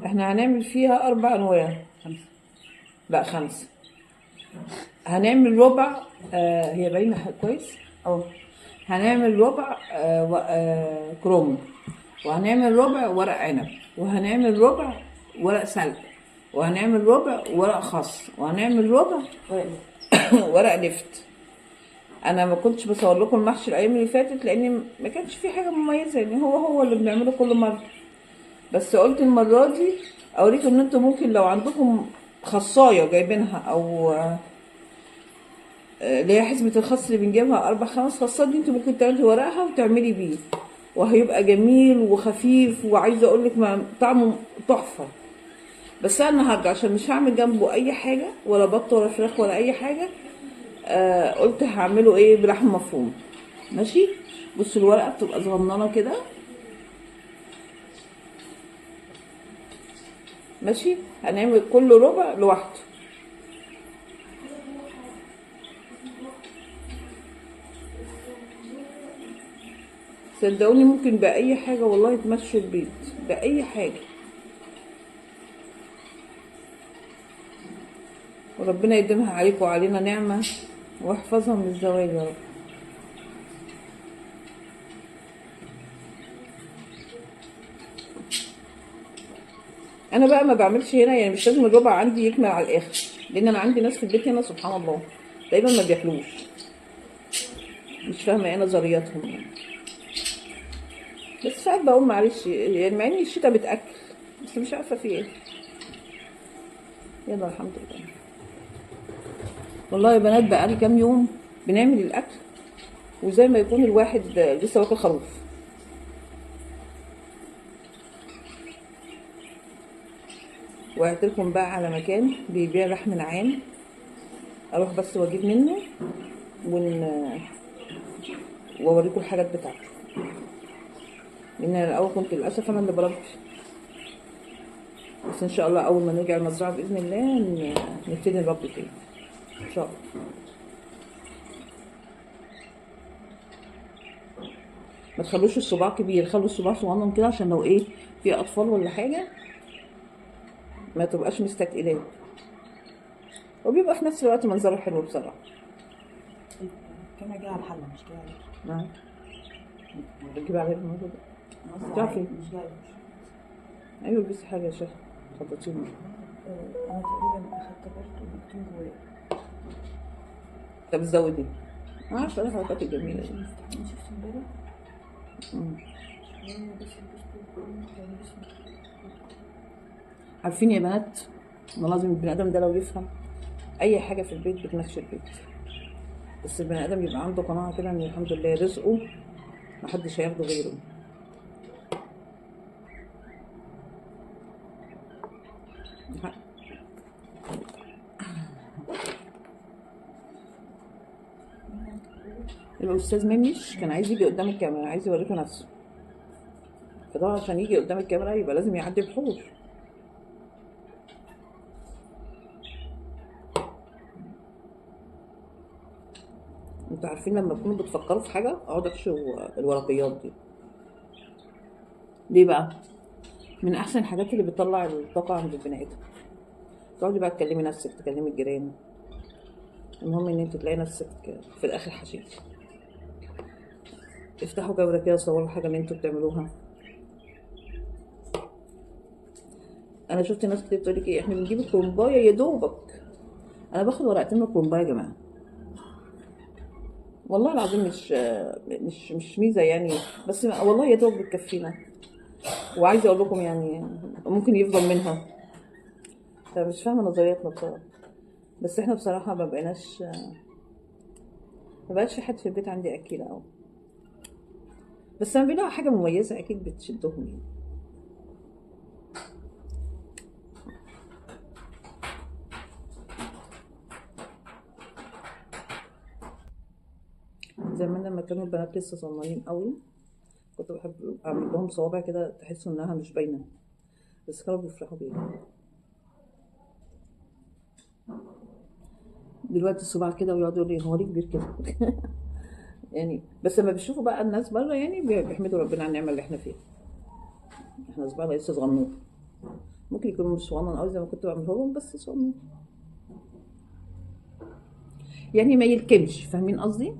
احنا هنعمل فيها 4 أنواع. لا 5. هنعمل ربع هي باينة كويس اهو. هنعمل ربع كروم، وهنعمل ربع ورق عنب، وهنعمل ربع ورق سلق، وهنعمل ربع ورق خس، وهنعمل ربع ورق لفت. انا ما كنتش بصور لكم المحشي الايام اللي فاتت لان ما كانش في حاجه مميزه، يعني هو اللي بنعمله كل مره، بس قلت المره دي اوريكم ان انتم ممكن لو عندكم خصايه جايبينها او اللي هي حزمه الخس اللي بنجيبها 4 5 خصات دي، انتم ممكن تاخدي ورقها وتعملي بيه، وهيبقى جميل وخفيف، وعايزه اقول لك طعمه تحفه. بس انا هرجع عشان مش هعمل جنبه اي حاجه، ولا بط ولا فراخ ولا اي حاجه. قلت هعمله ايه بلحم مفروم. ماشي. بصوا الورقه بتبقى صغننه كده. ماشي. هنعمل كل ربع لوحده. صدقوني ممكن باي حاجه والله تمشوا البيت، باي حاجه، وربنا يديمها عليكم وعلينا نعمه واحفظها من الزوال يا رب. انا بقى ما بعملش هنا، يعني مش لازم الربع عندي يكمل على الاخر، لان انا عندي ناس في البيت هنا سبحان الله دايما ما بياكلوش، مش فاهمه ايه نظرياتهم يعني. بس ساعات بقول معلش، يعني مع ان الشتا بتاكل، بس مش عارفه في ايه. يلا الحمد لله. والله يا بنات بقالي كام يوم بنعمل الاكل وزي ما يكون الواحد لسه واكل خروف. وقعت لكم بقى على مكان بيبيع لحم نعام، اروح بس واجيب منه واوريكم الحاجات بتاعته، لان انا الاول كنت للاسف انا اللي بربي. بس ان شاء الله اول ما نرجع المزرعه باذن الله نبتدي نربي تاني ان شاء الله. ما تخلوش الصباع كبير، خلوا الصباع صغنن كده عشان لو ايه في اطفال ولا حاجه ما تبقاش مستثقلاه، وبيبقى في نفس الوقت منظره حلو بصراحه. كان جاي على الحله مش جاي عليك. نعم. بتجيب عليه الموضوع ده تعرفي مش جاي. ايوه البسي حاجه يا شيخ خبطيني. انا تقريبا اخدت برضه مكتوب جوايا. طب زودي. عارفه الحركات الجميله دي. أنا شفت امبارح مم. بس البسكوت كان اسمه عارفين يا بنات، والله لازم البني ادم ده لو يفهم اي حاجه في البيت بتمشي البيت، بس البني ادم يبقى عنده قناعه كده ان الحمد لله رزقه محدش هياخده غيره. الاستاذ ممش كان عايز يجي قدام الكاميرا، عايز يوريكم نفسه، فطبعا عشان يجي قدام الكاميرا يبقى لازم يعدي بحور. انتوا عارفين لما تكونوا بتفكروا في حاجه اقعدوا احشوا الورقيات دي. ليه بقى؟ من احسن الحاجات اللي بتطلع الطاقه عند البني ادم. تقعدي بقى تكلمي نفسك، تكلمي الجيران، المهم ان انت تلاقي نفسك في الاخر حشيتي. افتحوا كاميرا كده صوروا الحاجه اللي انتوا بتعملوها. انا شفت ناس كتير بتقول لك ايه، احنا بنجيب الكرومبايه يا دوبك. انا باخد ورقتين من الكرومبايه يا جماعه، والله العظيم مش ميزه يعني، بس والله يا دوب بتكفينا. وعايزه اقول لكم يعني ممكن يفضل منها، فمش فاهمه نظرياتنا بصراحه. بس احنا بصراحه ما بقاش في حد في البيت عندي اكيله قوي، بس لما بيلاقوا حاجه مميزه اكيد بتشدهم يعني. زمان لما كانوا البنات لسه صغننين قوي كنت بحب اعمل لهم صوابع كده تحسوا انها مش باينه، بس كانوا بيفرحوا بيها. دلوقتي الصباع كده ويقعدوا يقولوا لي هو ليه كبير كده يعني. بس لما بيشوفوا بقى الناس بره يعني بيحمدوا ربنا على النعمه اللي احنا فيها. احنا صباعنا لسه صغنون، ممكن يكون مش صغنن قوي زي ما كنت بعمله لهم بس صغنون يعني ما يلكمش، فاهمين قصدي؟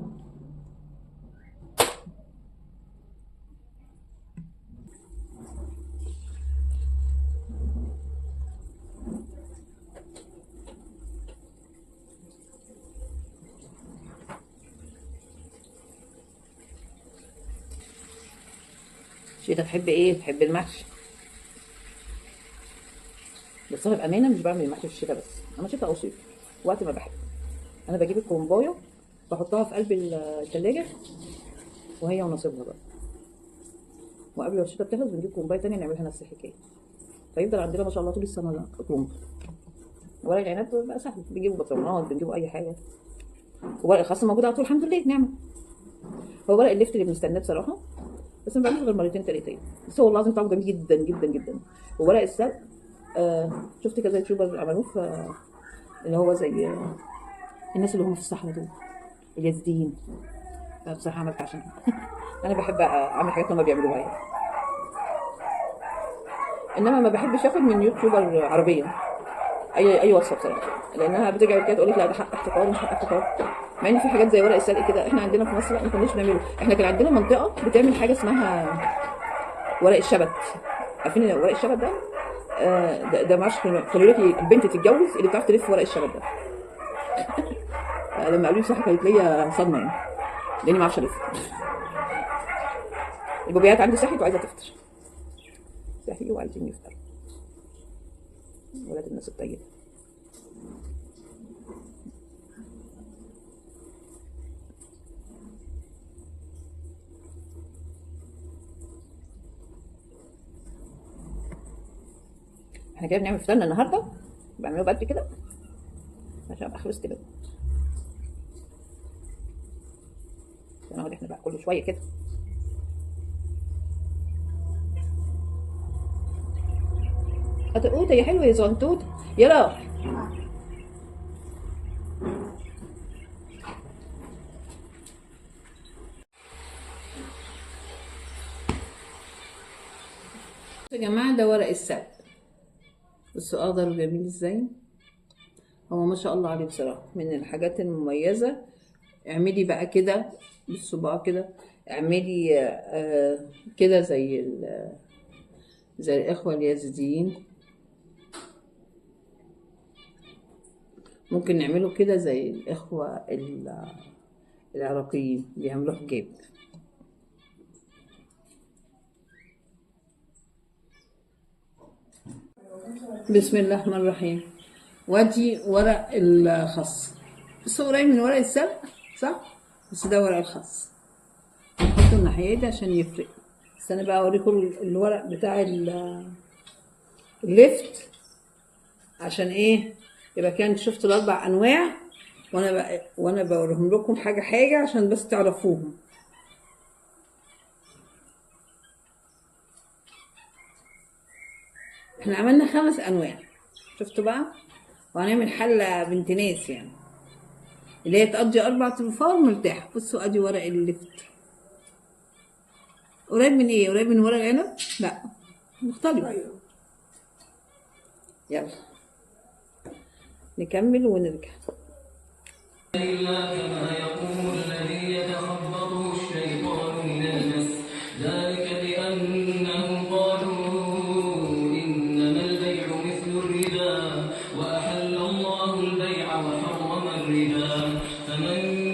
شيتا تحب ايه؟ تحب المحشي. بس انا بامانه مش بعمل المحشي في الشتاء بس، انا شتاء او صيف وقت ما بحب. انا بجيب الكومبايه بحطها في قلب الثلاجه وهي ونصيبها بقى، وقبل ما الشتاء بتخلص بنجيب كومبايه تانية نعملها نفس الحكايه، فيفضل عندنا ما شاء الله طول السنه كرومب. ورق العنب بقى سهل، بنجيبه بطرونات، بنجيبه اي حاجه. وورق الخاص موجود على طول الحمد لله نعمه. هو ورق اللفت اللي بنستناه بصراحه، بس ما بعملش غير مرتين تلاتين، بس هو والله العظيم طعمه جميل جدا جدا جدا. وورق السلق شفت كذا يوتيوبر عملوه اللي هو زي الناس اللي هم في الصحراء دول اليزيديين. بصراحه عملت عشان انا بحب اعمل حاجات هم بيعملوها يعني، انما ما بحبش اخد من يوتيوبر عربيه اي وصفه بصراحه، لانها بترجع كده تقول لك لا ده حق احتكار مش حق احتكار. مع ان في حاجات زي ورق السلق كده احنا عندنا في مصر لا ما كناش بنعمله. احنا كان عندنا منطقه بتعمل حاجه اسمها ورق الشبت. عارفين ورق الشبت ده؟ ده معرفش قالوا لك البنت تتجوز اللي بتعرف تلف ورق الشبت ده. لما قالوا لي بصراحه كانت ليا صدمه يعني، لاني ما اعرفش الف. البوبيات عندي صحيت وعايزه تفطر، صحي وعايزين يفطروا ولاد الناس الطيبه. احنا كده بنعمل فطارنا النهارده، بعمله بدري كده عشان ابقى خلصت بدري. نقعد احنا بقى كل شويه كده. قطقوطه يا حلوه يا زنطوطه يلا. يا جماعه ده ورق السلق، بصوا اخضر وجميل ازاي. هو ما شاء الله عليه بصراحه من الحاجات المميزه. اعملي بقى كده بالصباع كده، اعملي كده زي الاخوه اليزيديين. ممكن نعمله كده زي الإخوة العراقيين بيعملوا حجاب. بسم الله الرحمن الرحيم. وادي ورق الخس، بس هو قريب من ورق السلق صح؟ بس ده ورق الخس، نحطه الناحية دي عشان يفرق. بس أنا بقى أوريكم الورق بتاع الليفت عشان إيه يبقى كان شفتوا الأربع أنواع، وأنا بوريهم لكم حاجة حاجة عشان بس تعرفوهم. احنا عملنا 5 أنواع شفتوا بقى، وهنعمل حلة بنت ناس يعني اللي هي تقضي 4 تنفار مرتاحة. بصوا ادي ورق الليفت قريب من ايه؟ قريب من ورق العنب؟ لا مختلف. يلا نكمل ونرجع. إلا كما يقول الذي يتخبطه الشيطان من المس، ذلك بأنهم قالوا إنما البيع مثل الربا وأحل الله البيع وحرم الربا، فمن